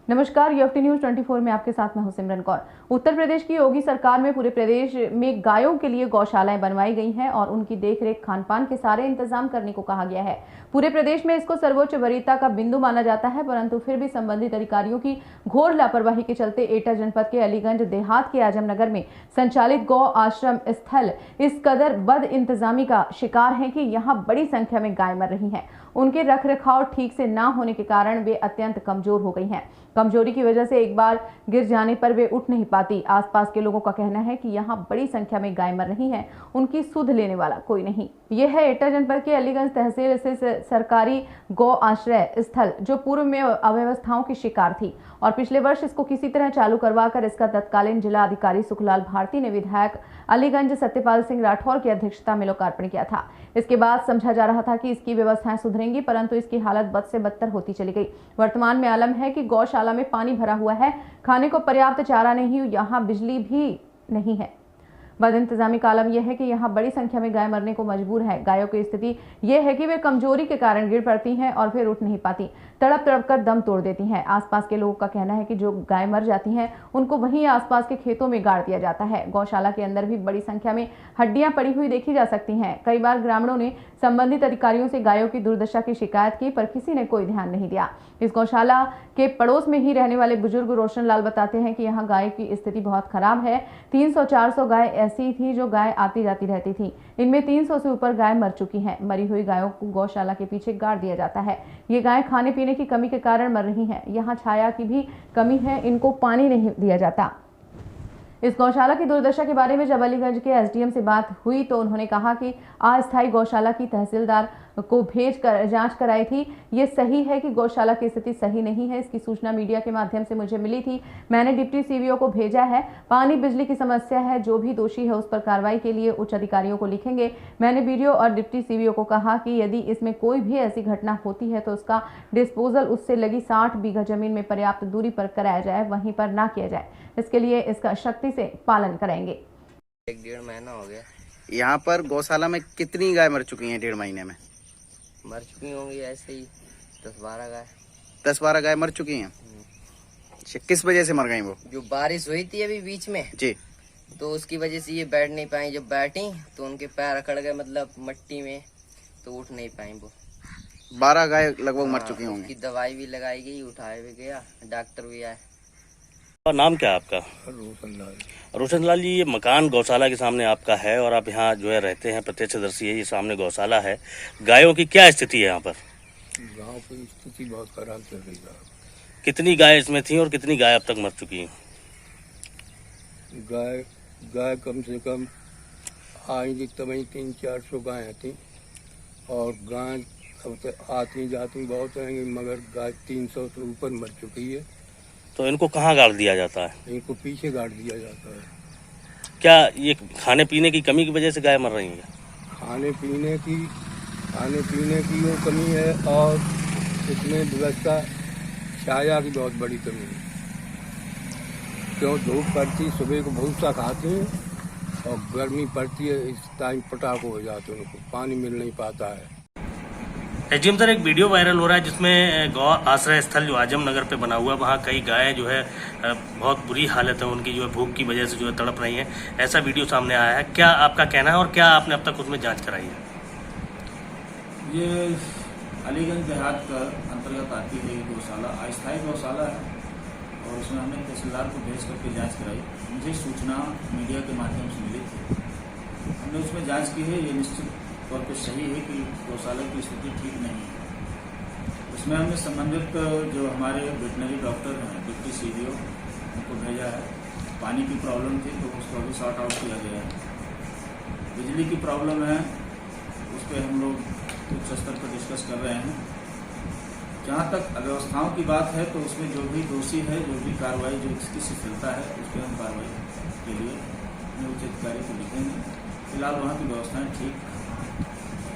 नमस्कार, UFT news 24 में आपके साथ मैं हूं सिमरन कौर। उत्तर प्रदेश की योगी सरकार में पूरे प्रदेश में गायों के लिए गौशालाएं बनवाई गई हैं और उनकी देखरेख खानपान के सारे इंतजाम करने को कहा गया है। पूरे प्रदेश में इसको सर्वोच्च वरीयता का बिंदु माना जाता है, परंतु फिर भी संबंधित अधिकारियों की घोर लापरवाही के चलते एटा जनपद के अलीगंज देहात के आजमनगर में संचालित गौ आश्रम स्थल इस कदर बद इंतजामी का शिकार है कि यहाँ बड़ी संख्या में गाय मर रही हैं। उनके रख रखाव ठीक से ना होने के कारण वे अत्यंत कमजोर हो गई हैं। कमजोरी की वजह से एक बार गिर जाने पर वे उठ नहीं पाती। आसपास के लोगों का कहना है कि यहाँ बड़ी संख्या में गाय मर रही हैं, उनकी सुध लेने वाला कोई नहीं। यह है एटा जनपद के अलीगंज तहसील स्थित सरकारी गौ आश्रय स्थल, जो पूर्व में अव्यवस्थाओं की शिकार थी और पिछले वर्ष इसको किसी तरह चालू करवाकर इसका तत्कालीन जिला अधिकारी सुखलाल भारती ने विधायक अलीगंज सत्यपाल सिंह राठौर की अध्यक्षता में लोकार्पण किया था। इसके बाद समझा जा रहा था कि इसकी व्यवस्थाएं सुधरेंगी, परंतु इसकी हालत बद से बदतर होती चली गई। वर्तमान में आलम है कि गौशाला में पानी भरा हुआ है, खाने को पर्याप्त चारा नहीं, यहाँ बिजली भी नहीं है। बद इंतजामी का आलम यह है कि यहाँ बड़ी संख्या में गाय मरने को मजबूर है। गायों की स्थिति यह है कि वे कमजोरी के कारण गिर पड़ती हैं और फिर उठ नहीं पाती, तड़प तड़प कर दम तोड़ देती हैं। आसपास के लोगों का कहना है कि जो गाय मर जाती हैं उनको वहीं आसपास के खेतों में गाड़ दिया जाता है। गौशाला के अंदर भी बड़ी संख्या में हड्डियां पड़ी हुई देखी जा सकती हैं। कई बार ग्रामीणों ने संबंधित अधिकारियों से गायों की दुर्दशा की शिकायत की, पर किसी ने कोई ध्यान नहीं दिया। इस गौशाला के पड़ोस में ही रहने वाले बुजुर्ग रोशन लाल बताते हैं कि यहाँ गाय की स्थिति बहुत खराब है। 300-400 गाय ऐसी थी जो गाय आती जाती रहती थी। इनमें 300 से ऊपर गाय मर चुकी हैं। मरी हुई गायों को गौशाला के पीछे गाड़ दिया जाता है। ये गाय खाने पीने की कमी के कारण मर रही हैं। यहाँ छाया की भी कमी है, इनको पानी नहीं दिया जाता। इस गौशाला की दुर्दशा के बारे में जब अलीगंज के एसडीएम से बात हुई तो उन्होंने कहा कि अस्थायी गौशाला की तहसीलदार को भेज कर जांच कराई थी। ये सही है कि गौशाला की स्थिति सही नहीं है। इसकी सूचना मीडिया के माध्यम से मुझे मिली थी। मैंने डिप्टी सीवीओ को भेजा है। पानी बिजली की समस्या है, जो भी दोषी है उस पर कार्रवाई के लिए उच्च अधिकारियों को लिखेंगे। मैंने बीडीओ और डिप्टी सीवीओ को कहा कि यदि इसमें कोई भी ऐसी घटना होती है तो उसका डिस्पोजल उससे लगी 60 बीघा जमीन में पर्याप्त दूरी पर कराया जाए, वहीं पर ना किया जाए। इसके लिए इसका सख्ती से पालन करेंगे। 1-1.5 महीना हो गया। यहाँ पर गौशाला में कितनी गाय मर चुकी हैं 1.5 महीने में? मर चुकी होंगी ऐसे ही 10-12 गाय। 10-12 गाय मर चुकी हैं। किस वजह से मर गई वो? जो बारिश हुई थी अभी बीच में जी, तो उसकी वजह से ये बैठ नहीं पाई। जब बैठी तो उनके पैर अकड़ गए, मतलब मट्टी में, तो उठ नहीं पाई वो। 12 गाय लगभग मर चुकी होंगी। उसकी दवाई भी लगाई गई, उठाया भी गया, डॉक्टर भी आए। और नाम क्या है आपका? रोशन लाल जी, ये मकान गौशाला के सामने आपका है और आप यहाँ जो है रहते हैं, प्रत्यक्षदर्शी है। ये सामने गौशाला है। गायों की क्या स्थिति है यहाँ पर? गाँव की स्थिति बहुत खराब चल रही है। कितनी गाय इसमें थी और कितनी गाय अब तक मर चुकी हैं? गाय कम से कम आएंगी तब 300-400 गाय थी और गाय अब तक आती जाती बहुत रहेंगी, मगर गाय 300 से ऊपर मर चुकी है। तो इनको कहाँ गाड़ दिया जाता है? इनको पीछे गाड़ दिया जाता है। क्या ये खाने पीने की कमी की वजह से गाय मर रही है? खाने पीने की वो कमी है और इसमें व्यवस्था छाया की बहुत बड़ी कमी है। क्यों धूप पड़ती, सुबह को भूसा खाते हैं और गर्मी पड़ती है, इस टाइम पटाखो हो जाते हैं, उनको पानी मिल नहीं पाता है। एसडीएम सर, एक वीडियो वायरल हो रहा है जिसमें गौ आश्रय स्थल जो आजमनगर पे बना हुआ, वहाँ कई गायें जो है बहुत बुरी हालत है उनकी, जो है भूख की वजह से जो है तड़प रही हैं। ऐसा वीडियो सामने आया है, क्या आपका कहना है और क्या आपने अब तक उसमें जांच कराई है? ये अलीगंज देहात का अंतर्गत आती है गौशाला, अस्थायी गौशाला है और उसमें हमने तहसीलदार को भेज करके जाँच कराई। मुझे सूचना मीडिया के माध्यम से मिली थी, हमने उसमें जाँच की है। ये निश्चित और कुछ सही है कि गौशाला की स्थिति ठीक नहीं है। उसमें हमने संबंधित जो हमारे वेटनरी डॉक्टर हैं, डिप्टी सीवीओ, उनको भेजा है। पानी की प्रॉब्लम थी तो उसको अभी सॉर्ट आउट किया गया है। बिजली की प्रॉब्लम है, उस पर हम लोग उच्च स्तर पर डिस्कस कर रहे हैं। जहाँ तक अव्यवस्थाओं की बात है तो उसमें जो भी दोषी है, जो भी कार्रवाई जो इसकी सफलता है, उस पर हम कार्रवाई के लिए उच्च अधिकारी को लिखेंगे। फिलहाल वहाँ की व्यवस्थाएं ठीक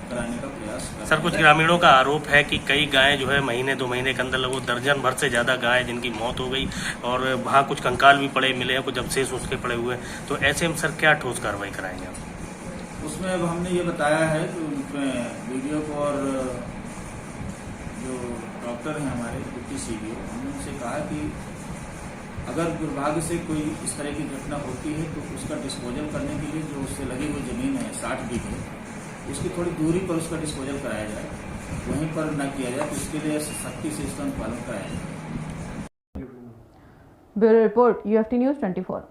कराने का प्रयास कर। सर, कुछ ग्रामीणों का आरोप है कि कई गायें जो है महीने 2 महीने के अंदर लगभग दर्जन भर से ज्यादा गाय जिनकी मौत हो गई और वहाँ कुछ कंकाल भी पड़े मिले हैं, कुछ अवशेष उसके पड़े हुए हैं। तो ऐसे में सर क्या ठोस कार्रवाई कराएंगे आप? उसमें अब हमने ये बताया है कि उसमें वीडियो को और जो डॉक्टर हैं हमारे डिप्टी सीडीओ, हमने उनसे कहा कि अगर दुर्भाग्य से कोई इस तरह की घटना होती है तो उसका डिस्पोजल करने के लिए जो उससे लगी हुई ज़मीन है 60 बीघे, उसकी थोड़ी दूरी पर उसका डिस्पोजल कराया जाए, वहीं पर न किया जाए, तो इसके लिए सख्ती से इसका अनुपालन कराया जाए। Bureau report UFT News 24।